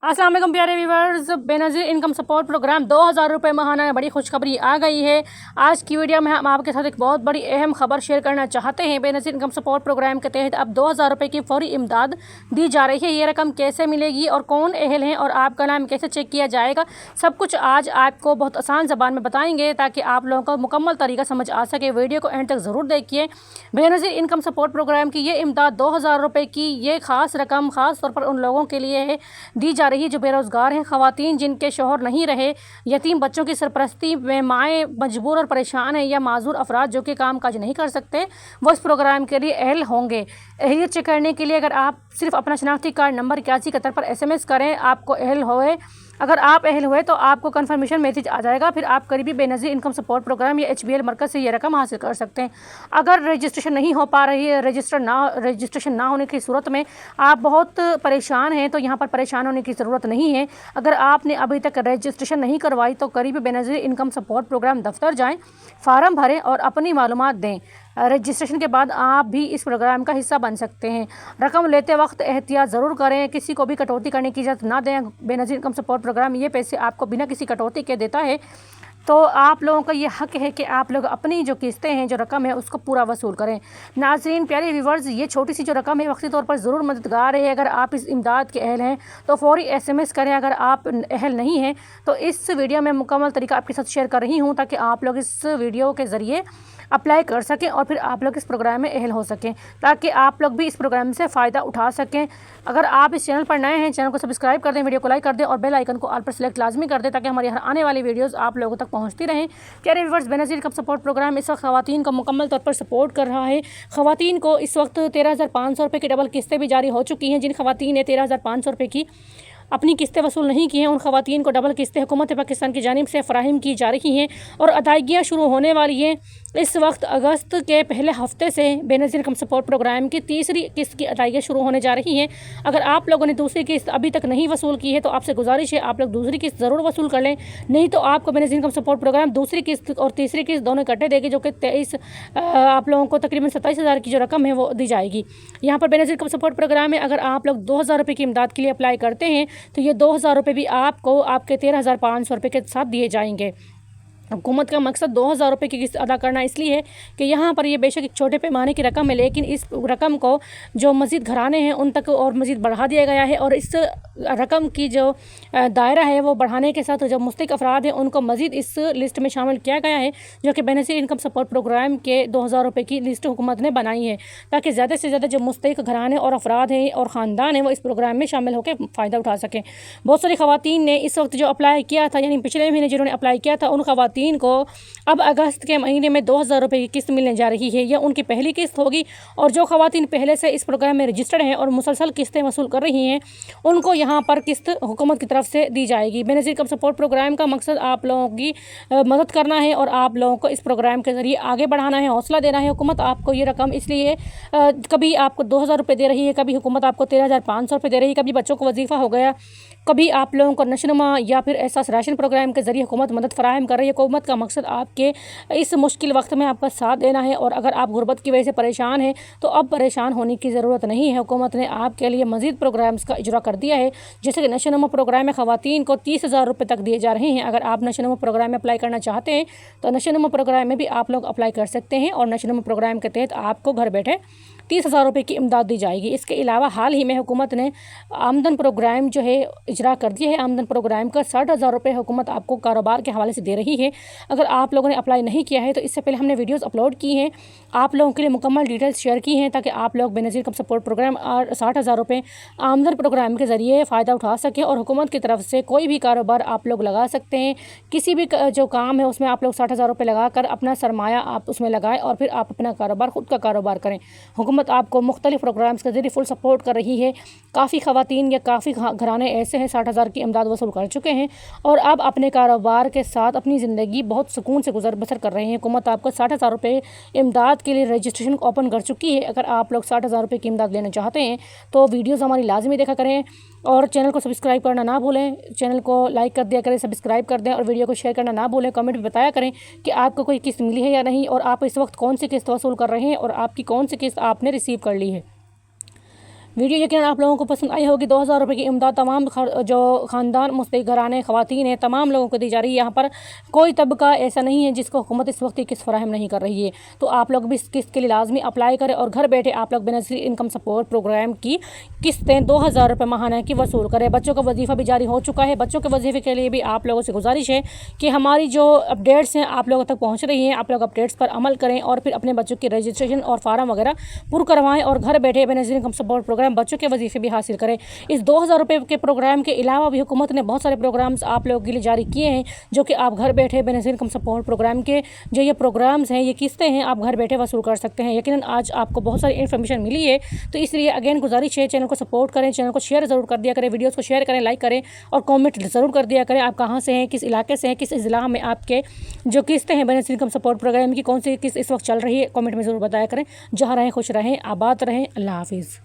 अस्सलाम वालेकुम प्यारे viewers, Benazir income support programme 2000 रुपये माहाना में बड़ी खुशखबरी आ गई है। आज की वीडियो में हम आपके साथ एक बहुत बड़ी अहम खबर शेयर करना चाहते हैं। बेनज़ीर इनकम सपोर्ट प्रोग्राम के तहत अब 2000 रुपये की फौरी इमदाद दी जा रही है। ये रकम कैसे मिलेगी और कौन अहल हैं और आपका नाम कैसे चेक किया जाएगा, सब कुछ आज आपको बहुत आसान ज़बान में बताएंगे ताकि आप लोगों को मुकम्मल तरीका समझ आ सके। वीडियो को एंड तक ज़रूर देखिए। बेनज़ीर इनकम सपोर्ट प्रोग्राम की ये इमदाद 2000 रुपये की ये ख़ास रकम ख़ास तौर पर उन लोगों के लिए है दी जा रही है जो बेरोज़गार हैं, ख़वातीन जिनके शौहर नहीं रहे, यतीम बच्चों की सरपरस्ती में माएँ मजबूर और परेशान हैं, या माजूर अफराद जो कि काम काज नहीं कर सकते, वो इस प्रोग्राम के लिए अहल होंगे। अहलियत चेक करने के लिए अगर आप सिर्फ अपना शनाख्ती कार्ड नंबर 8171 पर SMS करें, आपको अहल होए। अगर आप अहल हुए तो आपको कन्फर्मेशन मैसेज आ जाएगा, फिर आप करीबी बेनज़ीर इनकम सपोर्ट प्रोग्राम या HBL मरकज़ से ये रकम हासिल कर सकते हैं। अगर रजिस्ट्रेशन नहीं हो पा रही है, रजिस्ट्रेशन ना होने की सूरत में आप बहुत परेशान हैं, तो यहाँ पर परेशान होने की ज़रूरत नहीं है। अगर आपने अभी तक रजिस्ट्रेशन नहीं करवाई तो करीबी बेनज़ीर इनकम सपोर्ट प्रोग्राम दफ्तर जाएँ, फ़ार्म भरें और अपनी मालूमात दें। रजिस्ट्रेशन के बाद आप भी इस प्रोग्राम का हिस्सा बन सकते हैं। रकम लेते वक्त एहतियात ज़रूर करें, किसी को भी कटौती करने की इजाज़त ना दें। बेनज़ीर इनकम सपोर्ट प्रोग्राम ये पैसे आपको बिना किसी कटौती के देता है, तो आप लोगों का ये हक़ है कि आप लोग अपनी जो किस्तें हैं, जो रकम है, उसको पूरा वसूल करें। नाज़रीन प्यारे व्यूवर्स, ये छोटी सी जो रकम है वक्ती तौर पर ज़रूर मददगार है। अगर आप इस इमदाद के अहल हैं तो फ़ौरी SMS करें। अगर आप अहल नहीं हैं तो इस वीडियो में मुकम्मल तरीका आपके साथ शेयर कर रही हूँ ताकि आप लोग इस वीडियो के ज़रिए अप्लाई कर सकें और फिर आप लोग इस प्रोग्राम में अहल हो सकें, ताकि आप लोग भी इस प्रोग्राम से फ़ायदा उठा सकें। अगर आप इस चैनल पर नए हैं, चैनल को सब्सक्राइब कर दें, वीडियो को लाइक कर दें और बेल आइकन को ऑल पर सेलेक्ट लाजमी कर दें ताकि हमारी हर आने वाली वीडियोस आप लोगों तक पहुंचती रहें। प्यारे viewers, Benazir income support programme इस वक्त ख़वातीन को मुकम्मल तौर पर सपोर्ट कर रहा है। ख़वातीन को इस वक्त 13,500 रुपये की डबल किस्तें भी जारी हो चुकी हैं। जिन ख़वातीन ने 13,500 रुपये की अपनी किस्तें वसूल नहीं की हैं, उन ख़वातीन को डबल किस्तें हुकूमत पाकिस्तान की जानिब से फ़राहम की जा रही हैं और अदायगियाँ शुरू होने वाली हैं। इस वक्त अगस्त के पहले हफ्ते से बेनज़ीर इनकम सपोर्ट प्रोग्राम की तीसरी किस्त की अदायगियाँ शुरू होने जा रही हैं। अगर आप लोगों ने दूसरी किस्त अभी तक नहीं वसूल की है तो आपसे गुजारिश है आप लोग दूसरी किस्त ज़रूर वसूल कर लें, नहीं तो आपको बेनज़ीर इनकम सपोर्ट प्रोग्राम दूसरी किस्त और तीसरी किस्त दोनों इकट्ठे देगी, जो कि 23 आप लोगों को तकरीबन 27,000 की जो रकम है वो दी जाएगी। यहाँ पर बेनज़ीर इनकम सपोर्ट प्रोग्राम में अगर आप लोग 2000 रुपये की इमदाद के लिए अप्लाई करते हैं तो ये 2000 रुपये भी आपको आपके 13,500 रुपये के साथ दिए जाएंगे। हुकूमत का मकसद 2000 रुपये की किस्त अदा करना इसलिए है कि यहाँ पर ये बेशक एक छोटे पैमाने की रकम है, लेकिन इस रकम को जो मज़ीद घराने हैं उन तक और मज़ीद बढ़ा दिया गया है। और इस रकम की जो दायरा है वो बढ़ाने के साथ जो मुस्तहिक़ अफराद हैं उनको मज़ीद इस लिस्ट में शामिल किया गया है, जो कि बेनज़ीर इनकम सपोर्ट प्रोग्राम के 2000 रुपये की लिस्ट हुकूमत ने बनाई है, ताकि ज़्यादा से ज़्यादा जो मुस्तहिक़ घराने और अफराद हैं और ख़ानदान हैं वो इस प्रोग्राम में शामिल होकर फ़ायदा उठा सकें। बहुत सारी ख़वातीन ने इस वक्त जो अप्लाई किया था, यानी पिछले महीने जिन्होंने अप्लाई किया था, उन ख़वातीन को अब अगस्त के महीने में 2000 रुपये की किस्त मिलने जा रही है। यह उनकी पहली किस्त होगी और जो ख़वातीन पहले से इस प्रोग्राम में रजिस्टर्ड हैं और मुसलसल किस्तें वसूल कर रही हैं उनको यहाँ पर किस्त हुकूमत की तरफ से दी जाएगी। बेनज़ीर इनकम सपोर्ट प्रोग्राम का मकसद आप लोगों की मदद करना है और आप लोगों को इस प्रोग्राम के ज़रिए आगे बढ़ाना है, हौसला देना है। हुकूमत आपको ये रकम इसलिए कभी आपको 2000 रुपये दे रही है, कभी हुकूमत आपको 13,500 रुपये दे रही है, कभी बच्चों को वजीफ़ा हो गया, कभी आप लोगों को नशनुमा या फिर एहसास राशन प्रोग्राम के ज़रिए हुकूमत मदद फ़राहम कर रही है। हुकूमत का मकसद आपके इस मुश्किल वक्त में आपका साथ देना है। और अगर आप गुर्बत की वजह से परेशान हैं तो अब परेशान होने की ज़रूरत नहीं है। हुकूमत ने आपके लिए मज़ीद प्रोग्राम्स का इजरा कर दिया है, जैसे कि नशनुमा प्रोग्राम में ख़वातीन को 30,000 रुपये तक दिए जा रहे हैं। अगर आप नशनुमा प्रोग्राम में अप्लाई करना चाहते हैं तो नशनुमा प्रोग्राम में भी आप लोग अप्लाई कर सकते हैं और नशनुमा प्रोग्राम के तहत आपको घर बैठे 30,000 रुपये की इमदाद दी जाएगी। इसके अलावा हाल ही में हुकूमत ने आमदन प्रोग्राम जो है इजरा कर दिया है। आमदन प्रोग्राम का 60,000 रुपये हुकूमत आपको कारोबार के हवाले से दे रही है। अगर आप लोगों ने अप्लाई नहीं किया है तो इससे पहले हमने वीडियोस अपलोड की हैं, आप लोगों के लिए मुकम्मल डिटेल्स शेयर की हैं ताकि आप लोग बेनज़ीर इनकम सपोर्ट प्रोग्राम और 60,000 रुपये आमदन प्रोग्राम के ज़रिए फ़ायदा उठा सकें और हुकूमत की तरफ से कोई भी कारोबार आप लोग लगा सकते हैं। किसी भी जो काम है उसमें आप लोग 60,000 रुपये लगा कर अपना सरमाया आप उसमें लगाएँ और फिर आप अपना कारोबार ख़ुद का कारोबार करें। हुकूमत आपको मुख्तलिफ प्रोग्राम्स के ज़रिए फुल सपोर्ट कर रही है। काफ़ी ख़वातीन या काफ़ी घराने ऐसे हैं 60,000 की इमदाद वसूल कर चुके हैं और अब अपने कारोबार के साथ अपनी ज़िंदगी बहुत सुकून से गुजर बसर कर रहे हैं। हुकूमत आपको 60,000 रुपये इमदाद के लिए रजिस्ट्रेशन ओपन कर चुकी है। अगर आप लोग 60,000 रुपये की इमदाद लेना चाहते हैं तो वीडियोज़ हमारी लाजमी देखा करें और चैनल को सब्सक्राइब करना ना भूलें। चैनल को लाइक कर दिया करें, सब्सक्राइब कर दें और वीडियो को शेयर करना ना भूलें। कमेंट में बताया करें कि आपको कोई किस्त मिली है या नहीं और आप इस वक्त कौन सी किस्त वसूल कर रहे हैं और आपकी कौन सी किस्त आपने रिसीव कर ली है। वीडियो यकीनन आप लोगों को पसंद आई होगी। 2000 रुपये की इमदाद तमाम जो ख़ानदान मुस्तहिक़ घराने ख़वातीन हैं तमाम लोगों को दी जा रही है। यहाँ पर कोई तबका ऐसा नहीं है जिसको हुकूमत इस वक्त किस्त फराहम नहीं कर रही है। तो आप लोग भी इस किस्त के लिए लाजमी अप्लाई करें और घर बैठे आप लोग बेनज़ीर इनकम सपोर्ट प्रोग्राम की किस्तें 2000 रुपये माहाना की वसूल करें। बच्चों का वजीफ़ा भी जारी हो चुका है। बच्चों के वजीफ़े के लिए भी आप लोगों से गुजारिश है कि हमारी जो अपडेट्स हैं आप लोगों तक पहुँच रही हैं। आप लोग अपडेट्स पर अमल करें और फिर अपने बच्चों की रजिस्ट्रेशन और फार्म वगैरह पुर करवाएं और घर बैठे बेनज़ीर इनकम सपोर्ट प्रोग्राम बच्चों के वजीफ़े भी हासिल करें। इस 2000 रुपये के प्रोग्राम के अलावा भी हुकूमत ने बहुत सारे प्रोग्राम्स आप लोगों के लिए जारी किए हैं जो कि आप घर बैठे बेनज़ीर इनकम सपोर्ट प्रोग्राम के जो ये प्रोग्राम्स हैं, ये किस्तें हैं, आप घर बैठे वसूल कर सकते हैं। यकीनन आज आपको बहुत सारी इन्फॉर्मेशन मिली है, तो इसलिए अगेन गुजारिश है चैनल को सपोर्ट करें, चैनल को शेयर ज़रूर कर दिया करें, वीडियोज़ को शेयर करें, लाइक करें और कॉमेंट ज़रूर कर दिया करें। आप कहाँ से हैं, किस इलाके से हैं, किस ज़िला में आपके जो किस्तें हैं बेनज़ीर इनकम सपोर्ट प्रोग्राम की कौन सी किस्त इस वक्त चल रही है, कॉमेंट में ज़रूर बताया करें। जहाँ रहें खुश रहें, आबाद रहें। अल्लाह हाफिज़।